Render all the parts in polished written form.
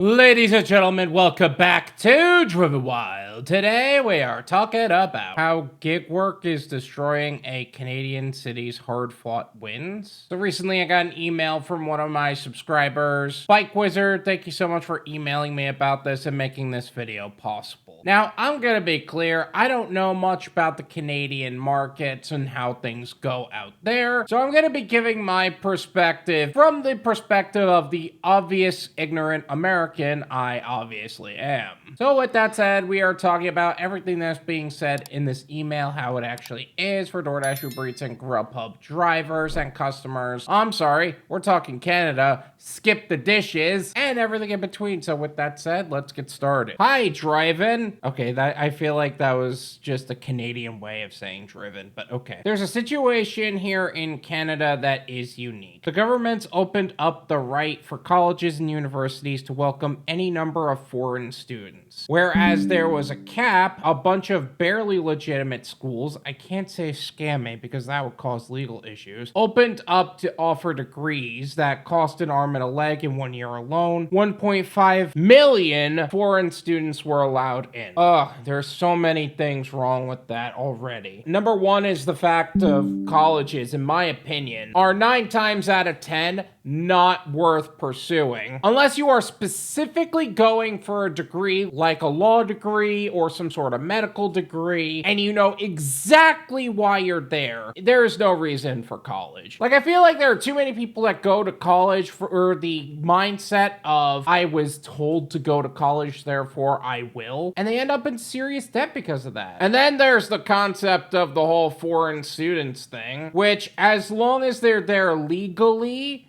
Ladies and gentlemen, welcome back to Driven Wyld. Today we are talking about how gig work is destroying a Canadian city's hard-fought wins. So recently I got an email from one of my subscribers, Bike Wizard. Thank you so much for emailing me about this and making this video possible. Now, I'm gonna be clear, I don't know much about the Canadian markets and how things go out there, so I'm gonna be giving my perspective from the perspective of the obvious ignorant American I obviously am. So with that said, we are talking about everything that's being said in this email, how it actually is for Doordash, UberEats, and Grubhub drivers and customers. I'm sorry, we're talking Canada, skip the dishes, and everything in between. So with that said, let's get started. Hi, Driven. Okay, I feel like that was just a Canadian way of saying driven, but okay. There's a situation here in Canada that is unique. The government's opened up the right for colleges and universities to welcome any number of foreign students. Whereas there was a cap, a bunch of barely legitimate schools, I can't say scamming because that would cause legal issues, opened up to offer degrees that cost an arm and a leg in 1 year alone. 1.5 million foreign students were allowed in. There's so many things wrong with that already. Number one is the fact of colleges, in my opinion, are 9 times out of 10 not worth pursuing. Unless you are specifically going for a degree like a law degree or some sort of medical degree, and you know exactly why you're there, there is no reason for college. Like, I feel like there are too many people that go to college for the mindset of, I was told to go to college, therefore I will, and they end up in serious debt because of that. And then there's the concept of the whole foreign students thing, which as long as they're there legally,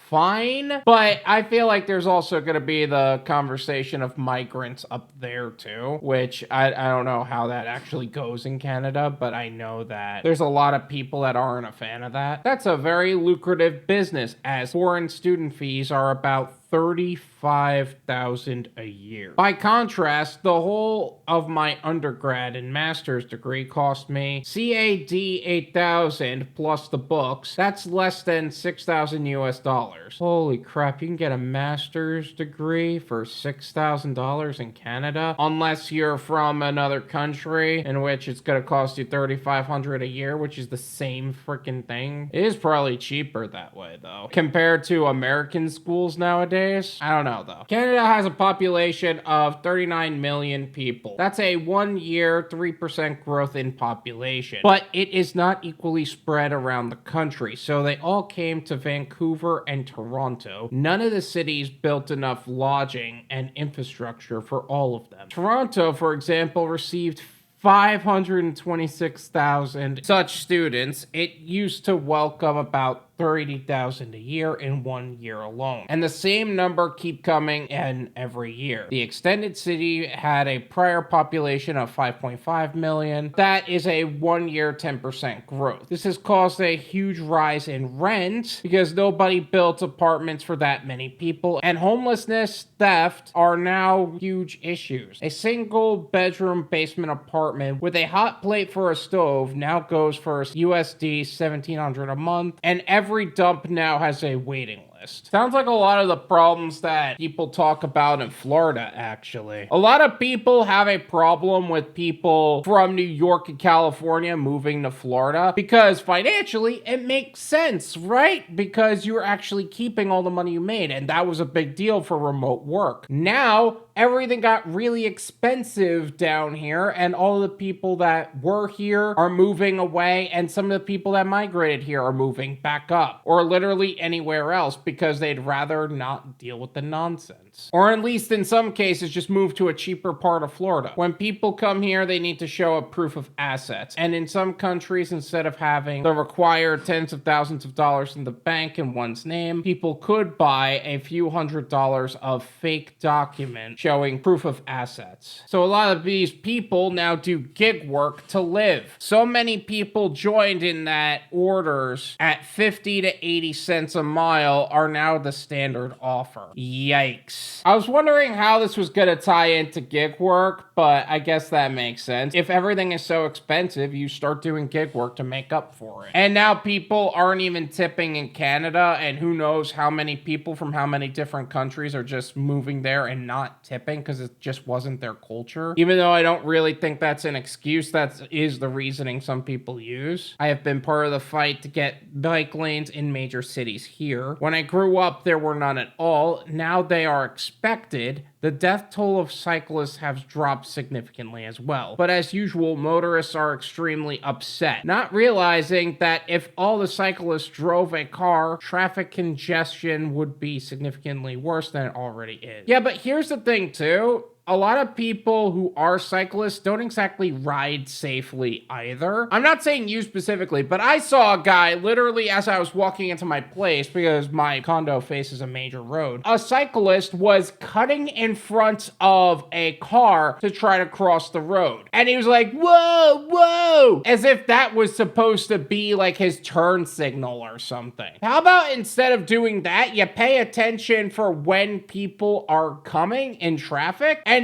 fine, but I feel like there's also going to be the conversation of migrants up there too, which I don't know how that actually goes in Canada, but I know that there's a lot of people that aren't a fan of that. That's a very lucrative business, as foreign student fees are about $35,000 a year. By contrast, the whole of my undergrad and master's degree cost me CAD $8,000 plus the books. That's less than $6,000 US dollars. Holy crap, you can get a master's degree for $6,000 in Canada, unless you're from another country in which it's gonna cost you $3,500 a year, which is the same freaking thing. It is probably cheaper that way though, compared to American schools nowadays. I don't know though. Canada has a population of 39 million people. That's a 1 year, 3% growth in population. But it is not equally spread around the country. So they all came to Vancouver and Toronto. None of the cities built enough lodging and infrastructure for all of them. Toronto, for example, received 526,000 such students. It used to welcome about 30,000 a year in 1 year alone. And the same number keep coming in every year. The extended city had a prior population of 5.5 million. That is a 1 year 10% growth. This has caused a huge rise in rent because nobody built apartments for that many people, and homelessness, theft are now huge issues. A single bedroom basement apartment with a hot plate for a stove now goes for USD $1,700 a month, and every dump now has a waiting list. Sounds like a lot of the problems that people talk about in Florida, actually. A lot of people have a problem with people from New York and California moving to Florida because financially it makes sense, right? Because you're actually keeping all the money you made, and that was a big deal for remote work. Now, everything got really expensive down here, and all the people that were here are moving away, and some of the people that migrated here are moving back up, or literally anywhere else, because they'd rather not deal with the nonsense. Or at least in some cases, just move to a cheaper part of Florida. When people come here, they need to show a proof of assets. And in some countries, instead of having the required tens of thousands of dollars in the bank in one's name, people could buy a few $100s of fake documents showing proof of assets. So a lot of these people now do gig work to live. So many people joined in that orders at 50 to 80 cents a mile are now the standard offer. Yikes. I was wondering how this was gonna tie into gig work, but I guess that makes sense. If everything is so expensive, you start doing gig work to make up for it. And now people aren't even tipping in Canada, and who knows how many people from how many different countries are just moving there and not tipping because it just wasn't their culture. Even though I don't really think that's an excuse, that is the reasoning some people use. I have been part of the fight to get bike lanes in major cities here. When I grew up, there were none at all. Now they are expected. The death toll of cyclists has dropped significantly as well. But as usual, motorists are extremely upset, not realizing that if all the cyclists drove a car, traffic congestion would be significantly worse than it already is. Yeah, but here's the thing too. A lot of people who are cyclists don't exactly ride safely either. I'm not saying you specifically, but I saw a guy literally as I was walking into my place, because my condo faces a major road. A cyclist was cutting in front of a car to try to cross the road. And he was like, whoa, whoa, as if that was supposed to be like his turn signal or something. How about instead of doing that, you pay attention for when people are coming in traffic and,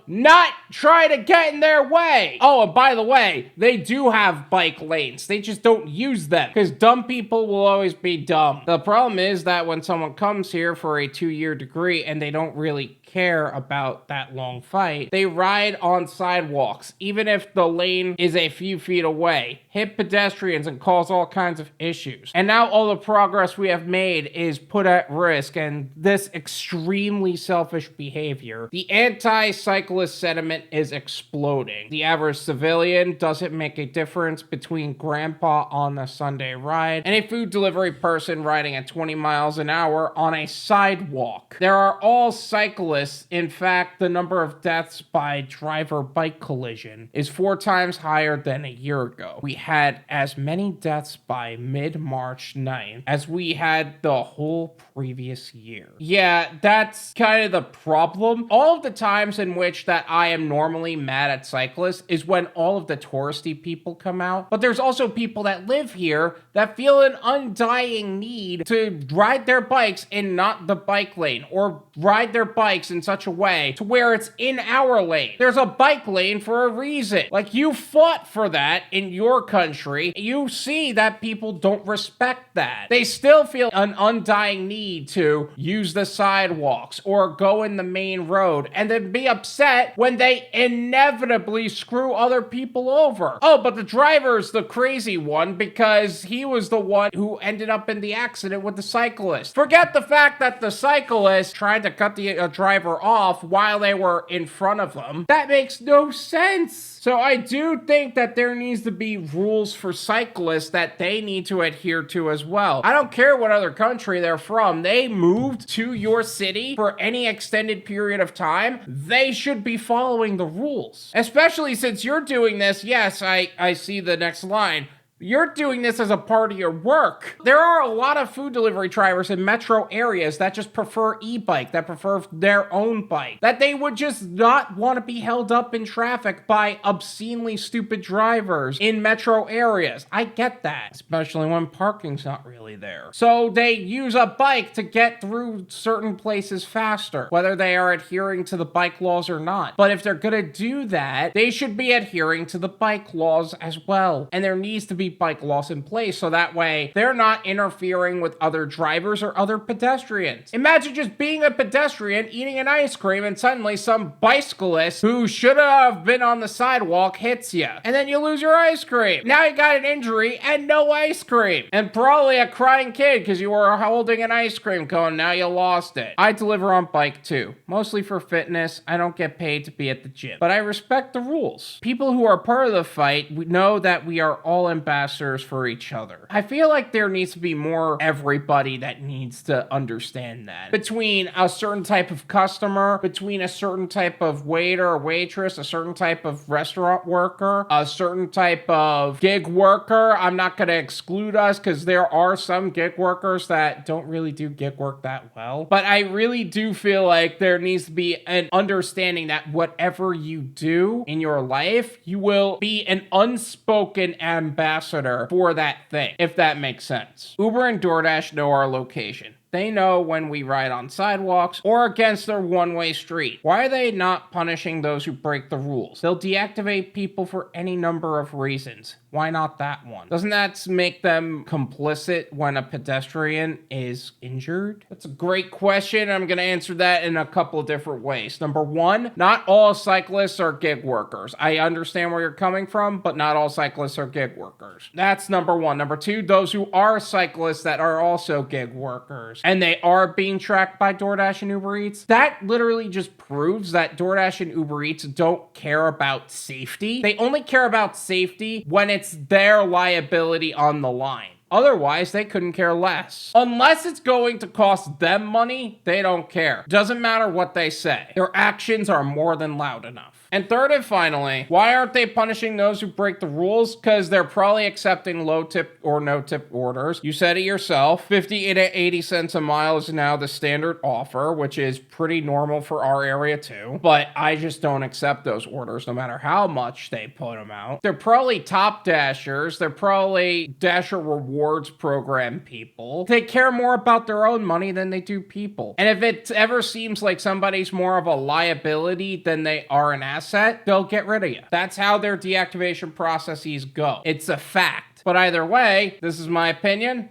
not try to get in their way. Oh, and by the way, they do have bike lanes. They just don't use them because dumb people will always be dumb. The problem is that when someone comes here for a 2-year degree and they don't really care about that long fight, they ride on sidewalks, even if the lane is a few feet away, hit pedestrians and cause all kinds of issues. And now all the progress we have made is put at risk, and this extremely selfish behavior. The anti-cyclist sentiment is exploding. The average civilian doesn't make a difference between grandpa on the Sunday ride and a food delivery person riding at 20 miles an hour on a sidewalk. There are all cyclists. In fact, the number of deaths by driver-bike collision is 4 times higher than a year ago. We had as many deaths by mid-March 9th as we had the whole previous year. Yeah, that's kind of the problem. All of the times in which that I am normally mad at cyclists is when all of the touristy people come out. But there's also people that live here that feel an undying need to ride their bikes in not the bike lane, or ride their bikes in such a way to where it's in our lane. There's a bike lane for a reason. Like, you fought for that in your country. You see that people don't respect that. They still feel an undying need to use the sidewalks or go in the main road, and then be upset when they inevitably screw other people over. Oh, but the driver's the crazy one because he was the one who ended up in the accident with the cyclist. Forget the fact that the cyclist tried to cut the driver off while they were in front of them. That makes no sense. So I do think that there needs to be rules for cyclists that they need to adhere to as well. I don't care what other country they're from. They moved to your city for any extended period of time. They should be following the rules. Especially since you're doing this. Yes, I see the next line. You're doing this as a part of your work. There are a lot of food delivery drivers in metro areas that just prefer e-bike, that prefer their own bike, that they would just not want to be held up in traffic by obscenely stupid drivers in metro areas. I get that, especially when parking's not really there. So they use a bike to get through certain places faster, whether they are adhering to the bike laws or not. But if they're gonna do that, they should be adhering to the bike laws as well. And there needs to be bike laws in place so that way they're not interfering with other drivers or other pedestrians. Imagine just being a pedestrian eating an ice cream and suddenly some bicyclist who should have been on the sidewalk hits you, and then you lose your ice cream. Now you got an injury and no ice cream, and probably a crying kid because you were holding an ice cream cone. Now you lost it. I deliver on bike too, mostly for fitness. I don't get paid to be at the gym, but I respect the rules. People who are part of the fight, we know that we are all ambassadors for each other. I feel like there needs to be more everybody that needs to understand that. Between a certain type of customer, between a certain type of waiter or waitress, a certain type of restaurant worker, a certain type of gig worker. I'm not going to exclude us because there are some gig workers that don't really do gig work that well. But I really do feel like there needs to be an understanding that whatever you do in your life, you will be an unspoken ambassador for that thing, if that makes sense. Uber and DoorDash know our location. They know when we ride on sidewalks or against their one-way street. Why are they not punishing those who break the rules? They'll deactivate people for any number of reasons. Why not that one? Doesn't that make them complicit when a pedestrian is injured? That's a great question. I'm going to answer that in a couple of different ways. Number one, not all cyclists are gig workers. I understand where you're coming from, but not all cyclists are gig workers. That's number one. Number two, those who are cyclists that are also gig workers and they are being tracked by Doordash and Uber Eats, that literally just proves that Doordash and Uber Eats don't care about safety. They only care about safety when it's their liability on the line. Otherwise, they couldn't care less. Unless it's going to cost them money, they don't care. Doesn't matter what they say. Their actions are more than loud enough. And third and finally, why aren't they punishing those who break the rules? Because they're probably accepting low tip or no tip orders. You said it yourself, 50 to 80 cents a mile is now the standard offer, which is pretty normal for our area too. But I just don't accept those orders no matter how much they put them out. They're probably top dashers. They're probably Dasher rewards program people. They care more about their own money than they do people. And if it ever seems like somebody's more of a liability than they are an asset, they'll get rid of you. That's how their deactivation processes go. It's a fact. But either way, this is my opinion.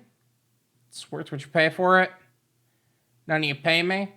It's worth what you pay for it. None of you pay me.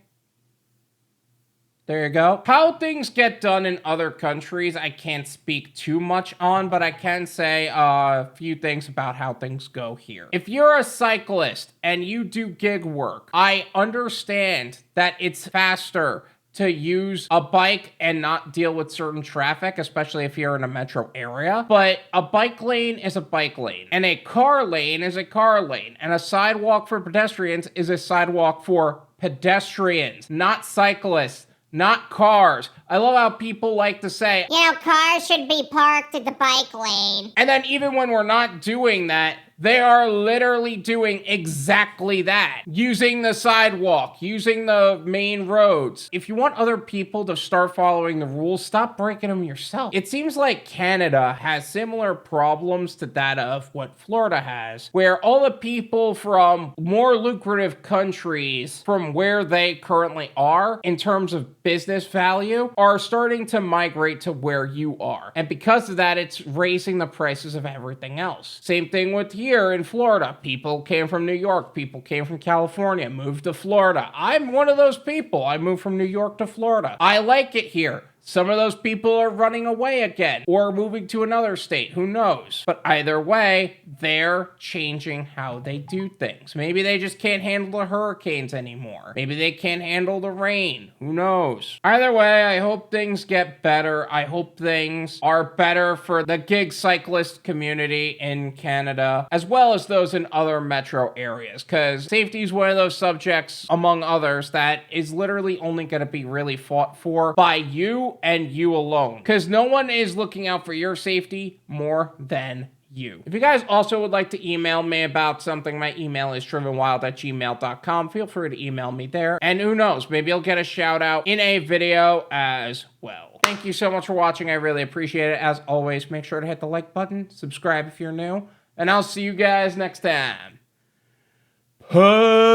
There you go. How things get done in other countries, I can't speak too much on, but I can say a few things about how things go here. If you're a cyclist and you do gig work, I understand that it's faster to use a bike and not deal with certain traffic, especially if you're in a metro area. But a bike lane is a bike lane, and a car lane is a car lane, and a sidewalk for pedestrians is a sidewalk for pedestrians, not cyclists, not cars. I love how people like to say, cars should be parked in the bike lane. And then even when we're not doing that, they are literally doing exactly that. Using the sidewalk, using the main roads. If you want other people to start following the rules, stop breaking them yourself. It seems like Canada has similar problems to that of what Florida has, where all the people from more lucrative countries from where they currently are in terms of business value are starting to migrate to where you are. And because of that, it's raising the prices of everything else. Same thing with here in Florida. People came from New York, people came from California, moved to Florida. I'm one of those people. I moved from New York to Florida. I like it here. Some of those people are running away again or moving to another state. Who knows? But either way, they're changing how they do things. Maybe they just can't handle the hurricanes anymore. Maybe they can't handle the rain. Who knows? Either way, I hope things get better. I hope things are better for the gig cyclist community in Canada, as well as those in other metro areas, because safety is one of those subjects, among others, that is literally only going to be really fought for by you and you alone, because no one is looking out for your safety more than you. If you guys also would like to email me about something, my email is drivenwyld@gmail.com. Feel free to email me there, and who knows, maybe I'll get a shout out in a video as well. Thank you so much for watching. I really appreciate it. As always, make sure to hit the like button, subscribe if you're new, and I'll see you guys next time. Peace.